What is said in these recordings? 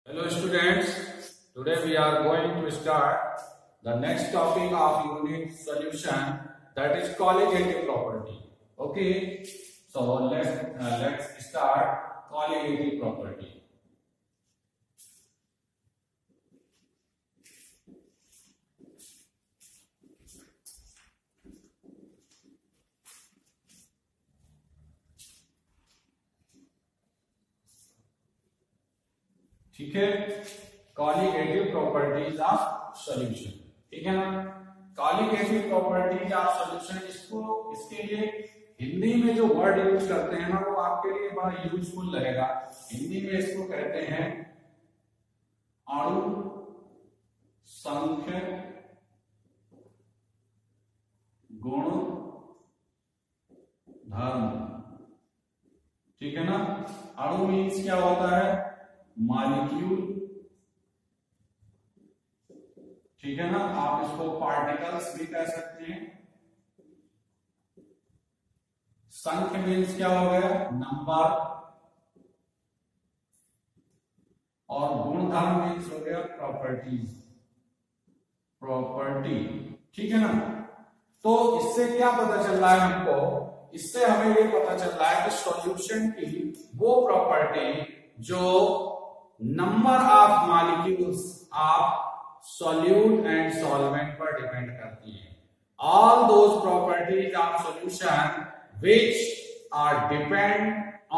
Hello students, today we are going to start the next topic of unit solution, that is colligative property. Okay, so let's start colligative property. ठीक है, colligative properties of solution. ठीक है ना, colligative properties of solution, इसके लिए हिंदी में जो word use करते हैं ना, वो आपके लिए बड़ा यूजफुल रहेगा। हिंदी में इसको कहते हैं अणु संख्य गुण धर्म। ठीक है ना, अणु मीन्स क्या होता है? मॉलिक्यूल। ठीक है ना, आप इसको पार्टिकल्स भी कह सकते हैं। संख्य मीन्स क्या हो गया? नंबर। और गुणधर्म मीन्स हो गया प्रॉपर्टीज, प्रॉपर्टी। ठीक है ना, तो इससे क्या पता चल रहा है हमको? इससे हमें ये पता चल रहा है कि सॉल्यूशन की वो प्रॉपर्टी जो number of molecules of solute and solvent पर डिपेंड करती है। All those properties of solution which are depend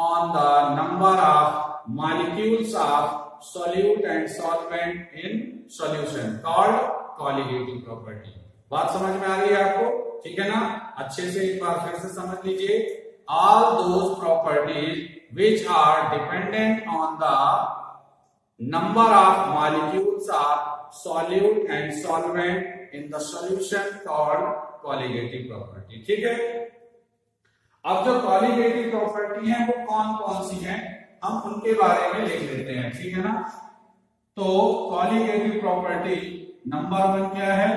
on the number of molecules of solute and solvent in solution called colligative property। बात समझ में आ रही है आपको? ठीक है ना, अच्छे से एक बार फिर से समझ लीजिए। all those properties which are dependent on the number of molecules of solute and solvent in the solution called colligative property। ठीक है, अब जो कॉलिगेटिव प्रॉपर्टी है वो कौन कौन सी है, हम उनके बारे में लिख लेते हैं। ठीक है ना, तो कॉलिगेटिव प्रॉपर्टी नंबर 1 क्या है?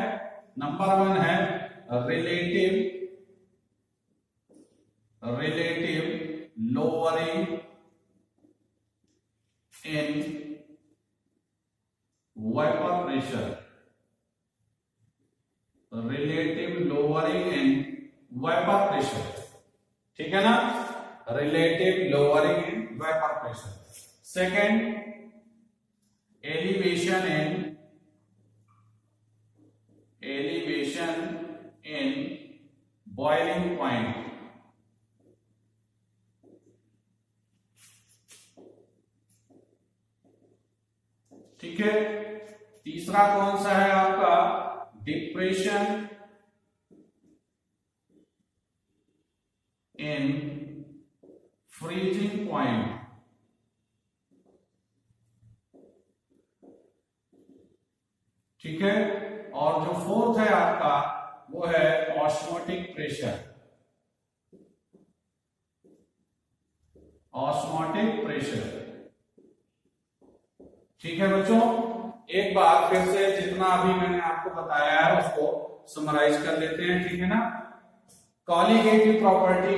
नंबर 1 है relative lowering in vapour pressure. Relative lowering in vapour pressure. ठीक है ना, relative lowering in vapour pressure. Second, elevation in boiling point. ठीक है, तीसरा कौन सा है आपका? Depression in freezing point. ठीक है, और जो फोर्थ है आपका वो है ऑस्मोटिक प्रेशर। Osmotic pressure. ठीक है बच्चों, एक बार फिर से जितना अभी मैंने आपको बताया है उसको समराइज कर लेते हैं। ठीक है ना, colligative property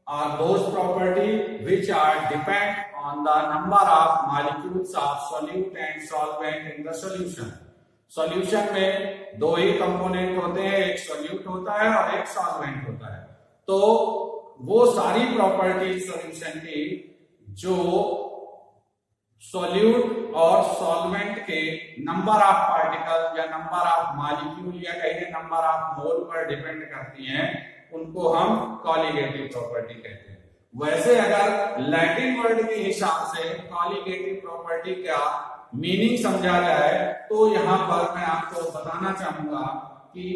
are those property which are depend on the number of molecules of solute and solvent in the solution। solution में दो ही कंपोनेंट होते हैं, एक solute होता है और एक solvent होता है। तो वो सारी प्रॉपर्टी सॉल्यूशन की जो solute और solvent के नंबर ऑफ पार्टिकल या नंबर ऑफ मॉलिक्यूल या कहिए नंबर ऑफ मोल पर डिपेंड करती हैं, उनको हम कॉलिगेटिव प्रॉपर्टी कहते हैं। वैसे अगर लैटिन वर्ड के हिसाब से कॉलिगेटिव प्रॉपर्टी का मीनिंग समझा जाए तो यहां पर मैं आपको बताना चाहूंगा कि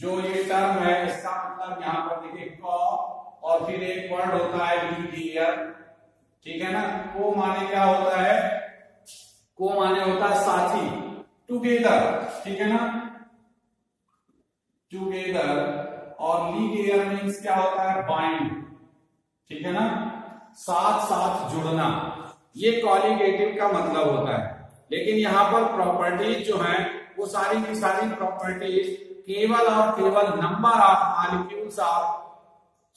जो ये टर्म है इसका मतलब यहां पर देखिए कॉ और फिर एक वर्ड होता है लीगियर। ठीक है ना, को माने क्या होता है? को माने होता है साथी, टुगेदर। ठीक है ना, टुगेदर। और लीगियर मीन्स क्या होता है? बाइंड। ठीक है ना, साथ साथ जुड़ना, ये कॉलिगेटिव का मतलब होता है। लेकिन यहां पर प्रॉपर्टीज जो हैं वो सारी की सारी प्रॉपर्टीज केवल और केवल number of molecules of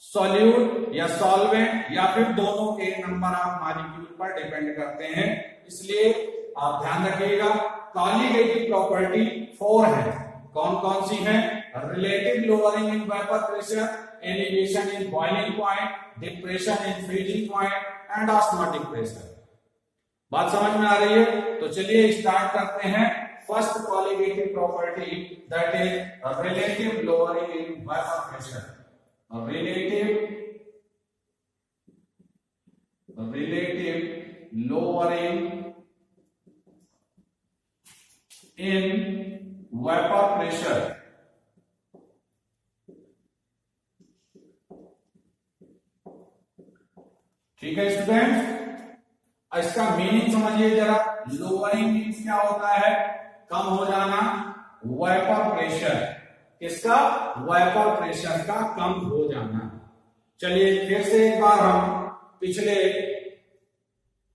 solute या सॉल्वेंट या फिर दोनों के नंबर ऑफ मॉलिक्यूल पर डिपेंड करते हैं। इसलिए आप ध्यान रखिएगा कॉलिगेटिव प्रॉपर्टी 4 है। कौन कौन सी है? Relative lowering in vapour pressure, elevation in boiling point, depression in freezing point and osmotic pressure. बात समझ में आ रही है? तो चलिए स्टार्ट करते हैं। First colligative property that is relative lowering in vapour pressure. relative lowering in vapor pressure। ठीक है स्टूडेंट, इसका मीनिंग समझिए जरा। लोअरिंग मीन्स क्या होता है? कम हो जाना। वेपर प्रेशर, किसका? वेपर प्रेशर का कम हो जाना। चलिए फिर से एक बार हम पिछले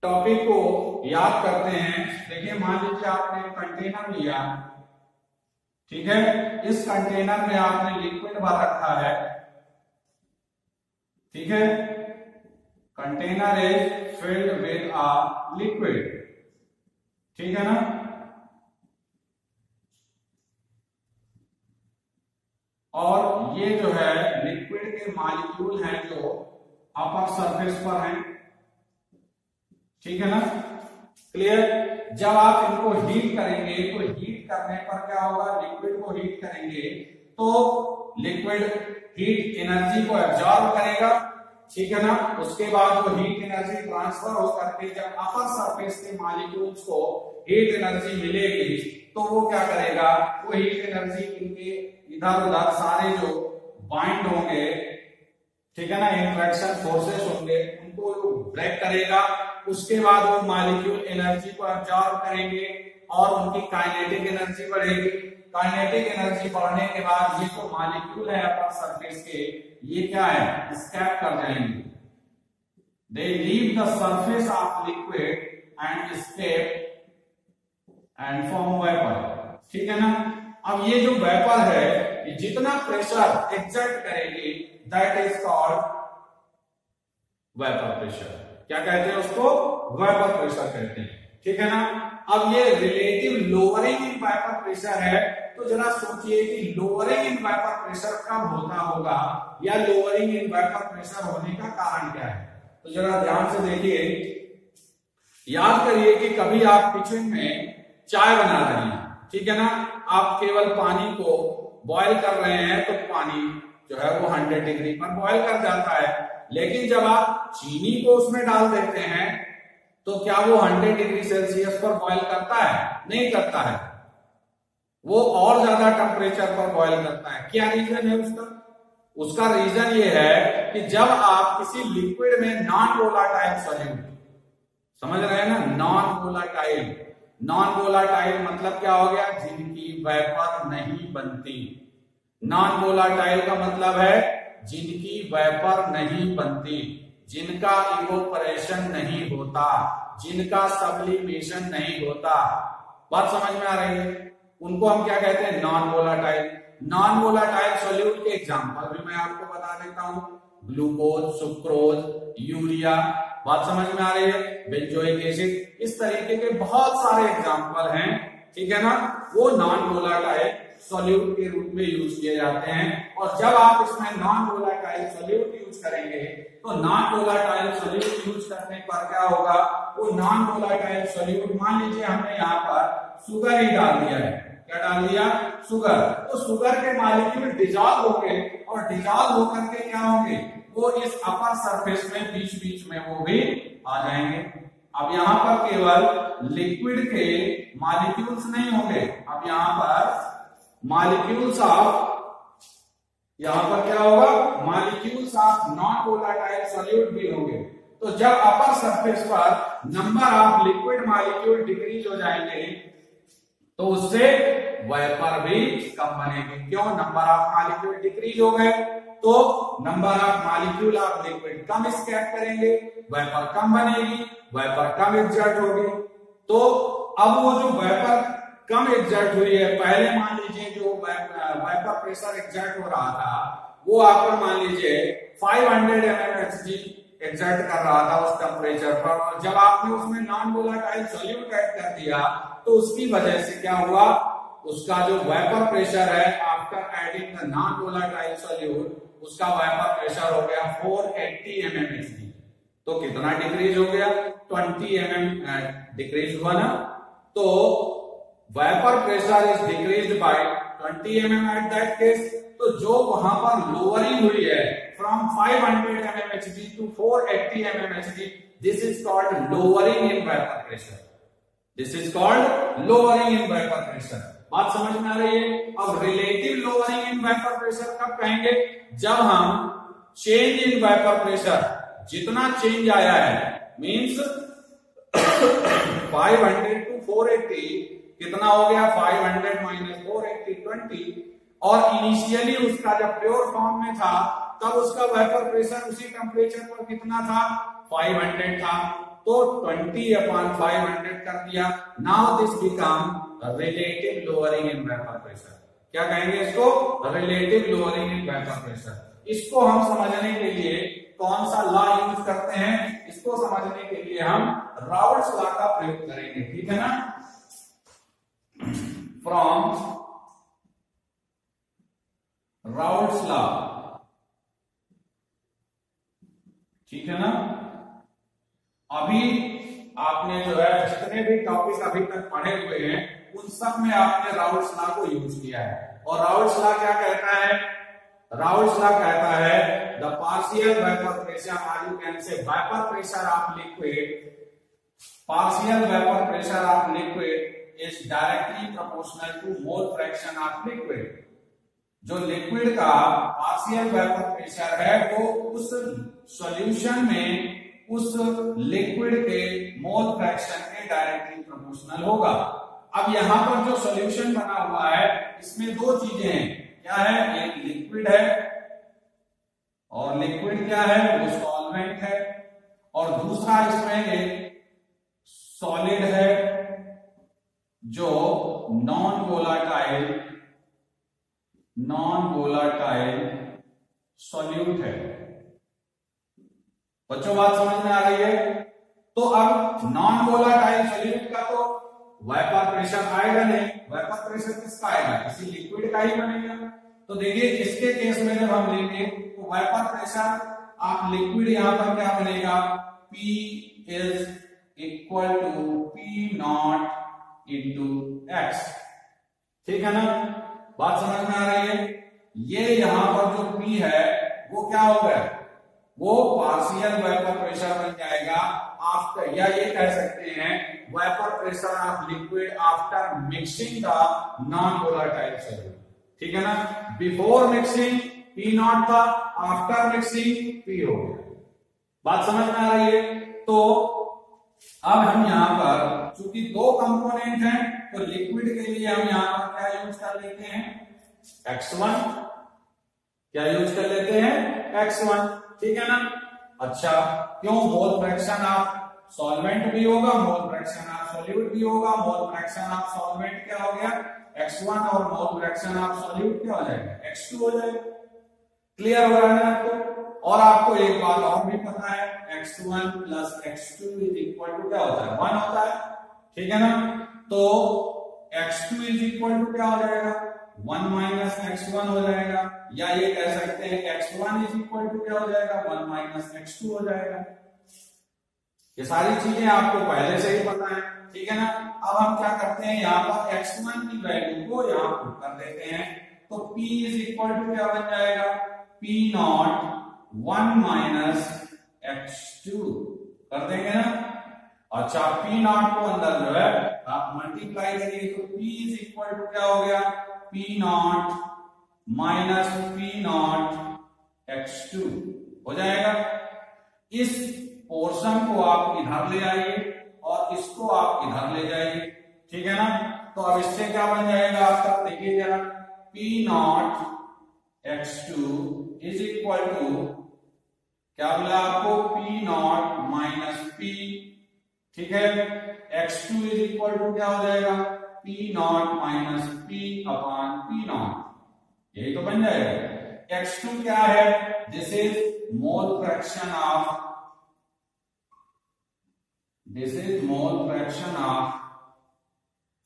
टॉपिक को याद करते हैं। देखिए मान लीजिए आपने कंटेनर लिया, ठीक है, इस कंटेनर में आपने लिक्विड भर रखा है, ठीक है, container is filled with a liquid, ठीक है ना। और ये जो है लिक्विड के मॉलिक्यूल हैं जो अपर सरफेस पर हैं, ठीक है ना, क्लियर। जब आप इनको हीट करेंगे तो हीट करने पर क्या होगा? लिक्विड को हीट करेंगे तो लिक्विड हीट एनर्जी को एब्जॉर्ब करेगा, ठीक है ना। उसके बाद वो हीट एनर्जी ट्रांसफर हो करके जब अपर सरफेस के मॉलिक्यूल्स को हीट एनर्जी मिलेगी तो वो क्या करेगा? वो हीट एनर्जी इनके इधर उधर सारे जो बाइंड होंगे, ठीक है ना, इंटरेक्शन फोर्सेस होंगे, उनको ब्रेक करेगा। उसके बाद वो मॉलिक्यूल एनर्जी को एब्जॉर्ब करेंगे और उनकी काइनेटिक एनर्जी बढ़ेगी। काइनेटिक एनर्जी बढ़ने के बाद ये जो मॉलिक्यूल है अपर सरफेस के, ये क्या है? एस्केप कर जाएंगे। They leave the surface of liquid and escape and form vapour, ठीक है ना। अब ये जो वेपर है, ये जितना प्रेशर एक्सर्ट करेगी that is called vapour pressure. क्या कहते हैं उसको? वेपर प्रेशर कहते हैं, ठीक है ना। अब ये relative lowering in vapour pressure है, तो जरा सोचिए कि लोअरिंग इन वेपर प्रेशर कब होता होगा या लोअरिंग इन वेपर प्रेशर होने का कारण क्या है? तो जरा ध्यान से देखिए, याद करिए कि कभी आप किचन में चाय बना रहे हैं, ठीक है ना, आप केवल पानी को बॉयल कर रहे हैं तो पानी जो है वो 100 डिग्री पर बॉयल कर जाता है। लेकिन जब आप चीनी को उसमें डाल देते हैं तो क्या वो 100 डिग्री सेल्सियस पर बॉयल करता है? नहीं करता है, वो और ज्यादा टेम्परेचर पर बॉयल करता है। क्या रीजन है उसका? उसका रीजन ये है कि जब आप किसी लिक्विड में नॉन वोलाटाइल सॉल्यूट, समझ रहे हैं ना, नॉन वोलाटाइल, नॉन वोलाटाइल मतलब क्या हो गया? जिनकी वेपर नहीं बनती। नॉन वोलाटाइल का मतलब है जिनकी वेपर नहीं बनती, जिनका इवोपरेशन नहीं होता, जिनका सब्लिमेशन नहीं होता। बात समझ में आ रही है? उनको हम क्या कहते हैं? Non volatile. Non volatile solute के एग्जांपल भी मैं आपको बता देता हूं, ग्लूकोज, सुक्रोज, यूरिया। बात समझ में आ रही है? बेंजोइक एसिड, इस तरीके के बहुत सारे एग्जांपल हैं, ठीक है ना। वो नॉन वोलाटाइल सॉल्यूट के रूप में यूज किए जाते हैं। और जब आप इसमें नॉन वोलाटाइल सॉल्यूट यूज करेंगे तो नॉन वोलाटाइल सॉल्यूट यूज करने पर क्या होगा? वो नॉन वोलाटाइल सॉल्यूट, मान लीजिए हमने यहाँ पर शुगर ही डाल दिया है, क्या डाल दिया? शुगर। तो शुगर के मॉलिक्यूल डिसॉल्व होंगे और डिसॉल्व होकर के क्या होंगे? वो इस अपर सरफेस में बीच बीच में वो भी आ जाएंगे। अब यहाँ पर केवल लिक्विड के मॉलिक्यूल्स नहीं होंगे, अब यहाँ पर मॉलिक्यूल्स ऑफ, यहां पर क्या होगा? Molecules of non volatile solute भी होंगे। तो जब अपर सरफेस पर number of liquid molecule decrease हो जाएंगे तो उससे वेपर भी कम बनेगी। क्यों? नंबर ऑफ मॉलिक्यूल डिक्रीज हो गए तो number of molecule of liquid कम स्कैप करेंगे, वेपर कम बनेगी, वेपर कम एक्सर्ट होगी। तो अब वो जो वेपर कम एक्सर्ट हुई है, पहले मान लीजिए जो वेपर प्रेशर एक्सर्ट हो रहा था वो आपका मान लीजिए 500 mmHg एग्जर्ट कर रहा था उस टेम्परेचर पर, और जब आपने उसमें नॉन वोलेटाइल सॉल्यूट ऐड कर दिया तो उसकी वजह से क्या हुआ, उसका जो वेपर प्रेशर है after adding the non volatile solute, उसका वेपर प्रेशर हो गया 480 mmHg। तो कितना डिक्रीज हो गया, 20 mm डिक्रीज हुआ ना। तो vapour pressure is decreased by 20 mm at that case. तो जो वहां पर लोअरिंग हुई है from 500 mmHg to 480 mmHg, this is called lowering in vapour pressure, this is called lowering in vapour pressure. बात समझ में आ रही है। अब relative lowering in vapour pressure कब कहेंगे, जब हम चेंज इन वेपर प्रेशर जितना चेंज आया है, मींस 500 टू 480 कितना हो गया, 500 माइनस 480 20, और इनिशियली उसका जब प्योर फॉर्म में था तब उसका वेपर प्रेशर उसी टेम्परेचर पर कितना था, 500 था, तो 20/500 कर दिया। Now this become relative lowering in vapour pressure. क्या कहेंगे इसको, relative lowering in vapour pressure. इसको हम समझने के लिए कौन सा लॉ यूज करते हैं, इसको समझने के लिए हम राउल्ट्स लॉ का प्रयोग करेंगे, ठीक है ना। फ्रॉम राउल्ट्स लॉ, ठीक है ना। अभी आपने जो है जितने भी टॉपिक अभी तक पढ़े हुए हैं उन सब में आपने राउल्ट्स लॉ को यूज किया है। और राउल्ट्स लॉ क्या कहता है, राउल्ट्स लॉ कहता है the partial vapour pressure, are you can say vapour pressure of liquid, partial vapour pressure of liquid is directly proportional to mole fraction of liquid. जो लिक्विड का पार्शियल वेपर प्रेशर है वो उस solution में उस liquid के mole fraction के directly proportional होगा। अब यहां पर जो सॉल्यूशन बना हुआ है इसमें दो चीजें हैं, क्या है, एक लिक्विड है और लिक्विड क्या है, वो सॉल्वेंट है, और दूसरा इसमें एक सॉलिड है जो नॉन वोलाटाइल सॉल्यूट है। बच्चों बात समझ में आ रही है। तो अब नॉन वोलाटाइल सॉल्यूट का तो वेपर प्रेशर आएगा नहीं, वेपर प्रेशर किसका आएगा, किसी लिक्विड का ही बनेगा। तो देखिए इसके केस में जब हम लेंगे तो वेपर प्रेशर आप लिक्विड यहां पर क्या बनेगा, P is equal to P not into X, ठीक है ना। बात समझ में आ रही है। ये यहां पर जो P है वो क्या होगा, वो पार्शियल वेपर प्रेशर बन जाएगा आफ्टर, या ये कह सकते हैं vapour pressure of liquid after mixing the non volatile solute, ठीक है ना। बिफोर मिक्सिंग P नॉट था, आफ्टर मिक्सिंग P हो गया। बात समझ में आ रही है। तो अब हम यहां पर चूंकि दो कंपोनेंट हैं तो लिक्विड के लिए हम यहां पर क्या यूज कर लेते हैं, X1, क्या यूज कर लेते हैं, X1, ठीक है ना। अच्छा क्यों, मोल फ्रैक्शन ऑफ सॉल्वेंट भी होगा, मोल फ्रैक्शन ऑफ सॉल्यूट भी होगा। मोल फ्रैक्शन ऑफ सॉल्वेंट क्या हो गया, X1, और मोल फ्रैक्शन ऑफ सॉल्यूट क्या हो जाएगा, X2 हो जाएगा। क्लियर हो रहा है आपको। और आपको एक बात और भी पता है, X1 plus X2 is equal to क्या होता है, 1 होता है, ठीक है ना। तो X2 इज इक्वल टू क्या हो जाएगा, 1 माइनस X1 हो जाएगा, या ये कह सकते हैं X1 इज इक्वल टू क्या हो जाएगा, 1 माइनस X2 हो जाएगा। ये सारी चीजें आपको पहले से ही पता है, ठीक है ना। अब हम क्या करते हैं, यहाँ पर X1 की वैल्यू को यहाँ पुट कर देते हैं, तो P इज इक्वल टू क्या बन जाएगा, P नॉट 1 माइनस X2 कर देंगे ना। अच्छा P नॉट को अंदर जो है आप मल्टीप्लाई करिए तो P इज इक्वल टू क्या हो गया, P not minus P not X2 हो जाएगा। इस पोर्शन को आप इधर ले आइए और इसको आप इधर ले जाइए, ठीक है ना। तो अब इससे क्या बन जाएगा आपका, देखिए जरा, P not X2 is equal to क्या बोला आपको, P नॉट माइनस P, ठीक है। X2 इज इक्वल टू क्या हो जाएगा, P not minus P upon P not, यही तो बन जाएगा। X2 क्या है, this is mole fraction of this is mole fraction of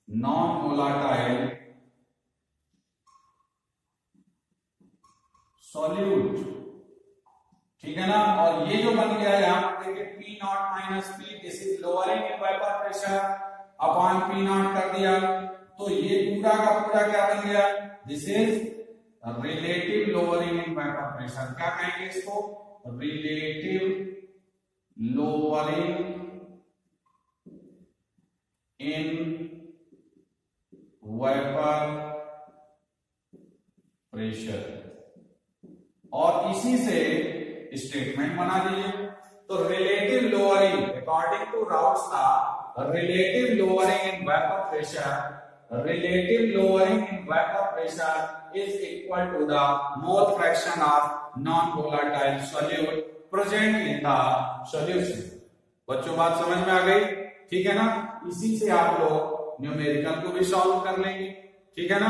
non-volatile solute, ठीक है ना। और ये जो बन गया यहाँ पर देखिए P not minus P, this is lowering in vapour pressure upon P not कर दिया, तो ये पूरा का पूरा क्या बन गया, this is relative lowering in vapour pressure. क्या कहेंगे इसको, relative lowering in vapour pressure. और इसी से स्टेटमेंट बना दीजिए। तो relative lowering according to Raoult's law, relative lowering in vapour pressure, relative lowering in vapour pressure is equal to the mole fraction of non volatile solute present in the solution. बच्चों बात समझ में आ गई, ठीक है ना। इसी से आप लोग न्यूमेरिकल को भी सॉल्व कर लेंगे, ठीक है ना।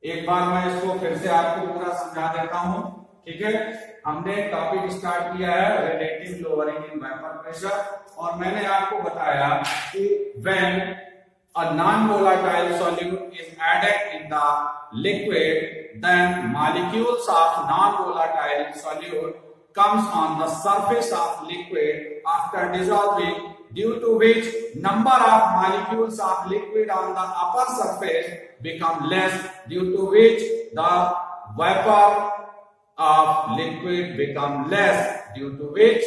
एक बार मैं इसको फिर से आपको पूरा समझा देता हूं, ठीक है। हमने टॉपिक स्टार्ट किया है relative lowering in vapour pressure, और मैंने आपको बताया कि when a non volatile solute is added in the liquid then molecules of non volatile solute comes on the surface of liquid after dissolving, due to which number of molecules of liquid on the upper surface become less, due to which the vapor of liquid become less, due to which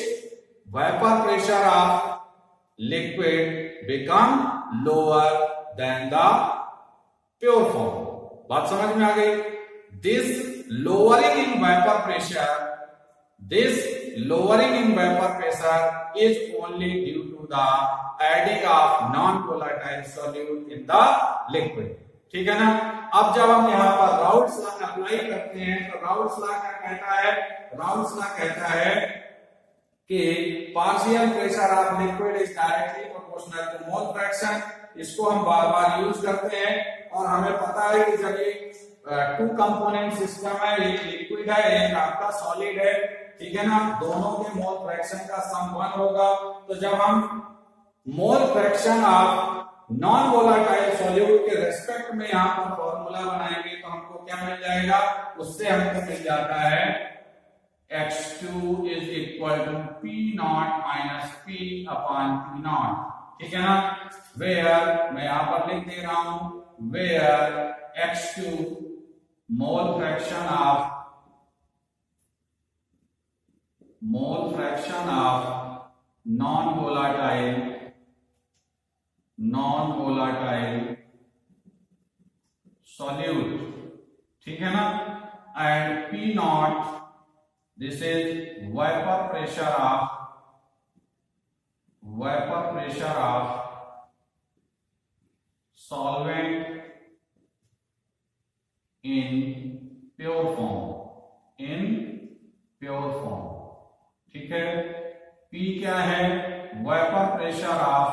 vapor pressure of liquid become lower than the pure form। बात समझ में आ गई। This lowering in vapor pressure, this lowering in vapor pressure is only due to the adding of non-volatile solute in the liquid, ठीक है ना। अब जब हम यहाँ पर राउट्स लॉ अप्लाई करते हैं तो राउट्स लॉ क्या कहता है, राउट्स लॉ कहता है कि partial pressure of liquid is directly proportional to mole fraction. इसको हम बार बार यूज करते हैं, और हमें पता है कि जब ये टू कंपोनेंट सिस्टम है, एक लिक्विड है एक आपका सॉलिड है, ठीक है ना, दोनों के मोल फ्रैक्शन का सम 1 होगा। तो जब हम मोल fraction of non volatile solute के रेस्पेक्ट में यहाँ पर फॉर्मूला बनाएंगे तो हमको क्या मिल जाएगा, उससे हमको मिल जाता है x2 is equal to P not minus P upon P not, ठीक है ना। वेयर मैं यहाँ पर लिख दे रहा हूं, where x2 mole fraction of non volatile solute, ठीक है ना। And P not, this is vapour pressure of solvent in pure form, ठीक है। P क्या है, vapour pressure of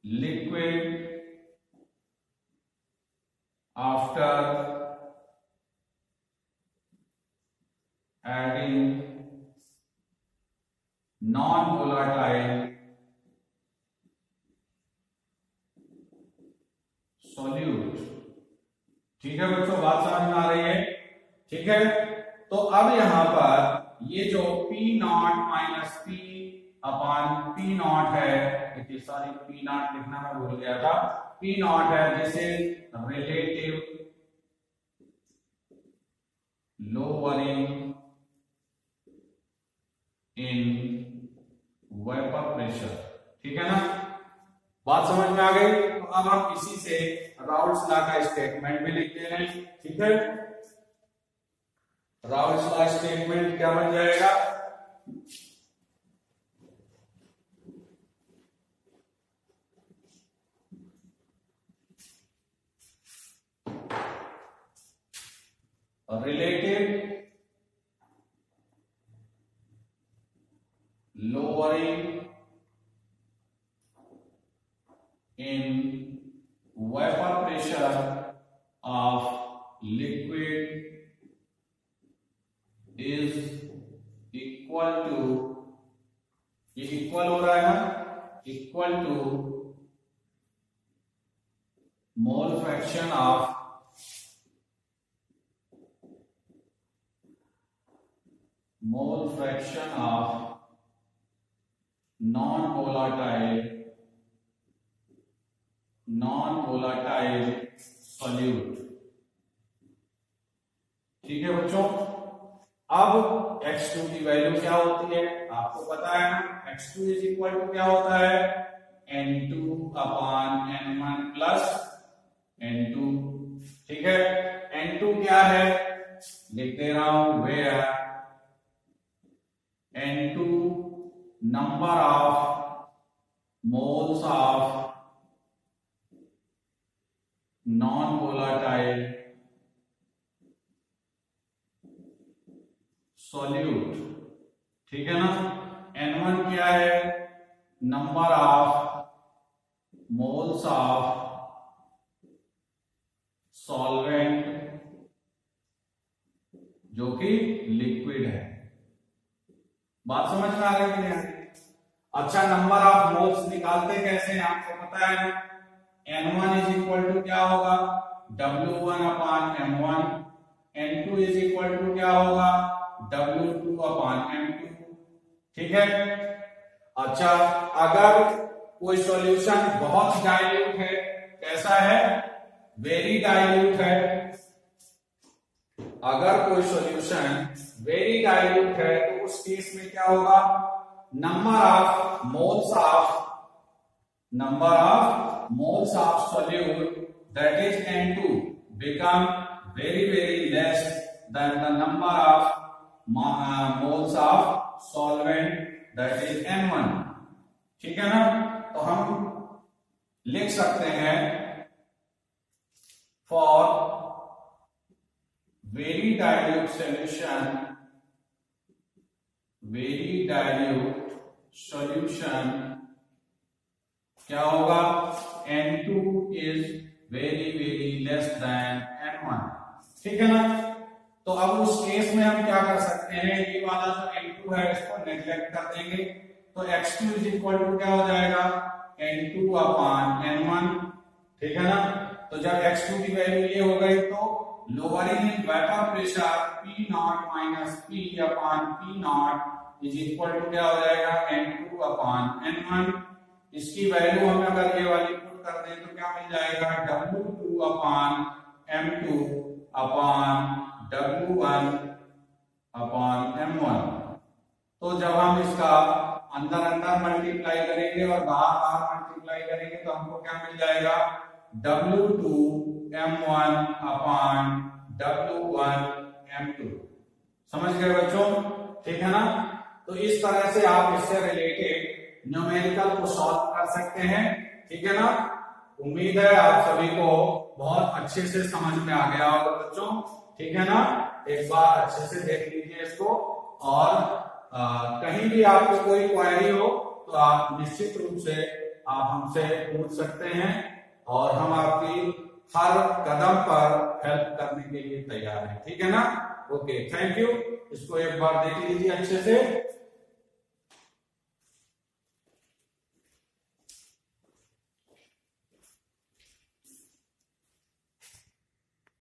liquid after adding non volatile solute, ठीक है बच्चों, बात समझ में आ रही है, ठीक है। तो अब यहां पर ये जो P not minus P upon P not है, देखिए सॉरी P नॉट लिखना मैं भूल गया था, P नॉट है, this is relative lowering in vapour pressure, ठीक है ना। बात समझ में आ गई। तो अब हम इसी से राउट्स लॉ का स्टेटमेंट भी लिखते हैं, ठीक है। राउट्स लॉ स्टेटमेंट क्या बन जाएगा, relative lowering in vapor pressure of liquid is equal to, ये इक्वल हो रहा है ना, equal to mole fraction of non volatile solute. ठीक है बच्चों, अब x2 की वैल्यू क्या होती है आपको पता है ना, x2 इज इक्वल टू क्या होता है, n2 अपान n1 प्लस n2। ठीक है, n2 क्या है, लिख दे रहा हूं, where n2 number of moles of non volatile solute. ठीक है ना, n1 क्या है, number of moles of solvent जो कि लिक्विड है। बात समझ में आ रही है नहीं? अच्छा, नंबर ऑफ मोल्स निकालते कैसे हैं आपको पता है ना, n1 इज इक्वल टू क्या होगा, W1 upon M1, n2 is equal to क्या होगा, W2 अपान M2। ठीक है, अच्छा अगर कोई सॉल्यूशन बहुत डाइल्यूट है, कैसा है, वेरी डाइल्यूट है, अगर कोई सॉल्यूशन वेरी डाइल्यूट है तो उस केस में क्या होगा, number of moles of solute that is n2 become very less than the number of moles of solvent that is n1। ठीक है ना, तो हम लिख सकते हैं फॉर वेरी डाइल्यूट सॉल्यूशन क्या होगा, n2 is very less than n1। ठीक है ना, तो अब उस केस में हम क्या कर सकते हैं, ये वाला जो n2 है इसको नेग्लेक्ट कर देंगे, तो x2 इज इक्वल टू क्या हो जाएगा, n2 अपान n1। ठीक है ना, तो जब x2 की वैल्यू ये हो गई तो lowering in vapour pressure P0 minus P upon P0 is equal to क्या हो जाएगा, n2 अपान n1। इसकी वैल्यू हम अगर ये वाली पुट कर दें तो क्या मिल जाएगा, W2 अपान M2 अपान W1 अपान M1। तो जब हम इसका अंदर मल्टीप्लाई करेंगे और बाहर मल्टीप्लाई करेंगे तो हमको क्या मिल जाएगा, W2 M1 अपान W1 M2। समझ गए बच्चों? ठीक है ना, तो इस तरह से आप इससे रिलेटेड न्यूमेरिकल को सॉल्व कर सकते हैं। ठीक है ना, उम्मीद है आप सभी को बहुत अच्छे से समझ में आ गया होगा बच्चों। ठीक है ना, एक बार अच्छे से देख लीजिए इसको, और कहीं भी आपको कोई क्वेरी हो तो आप निश्चित रूप से आप हमसे पूछ सकते हैं और हम आपकी हर कदम पर हेल्प करने के लिए तैयार हैं। ठीक है ना, ओके, थैंक यू। इसको एक बार देख लीजिए अच्छे से।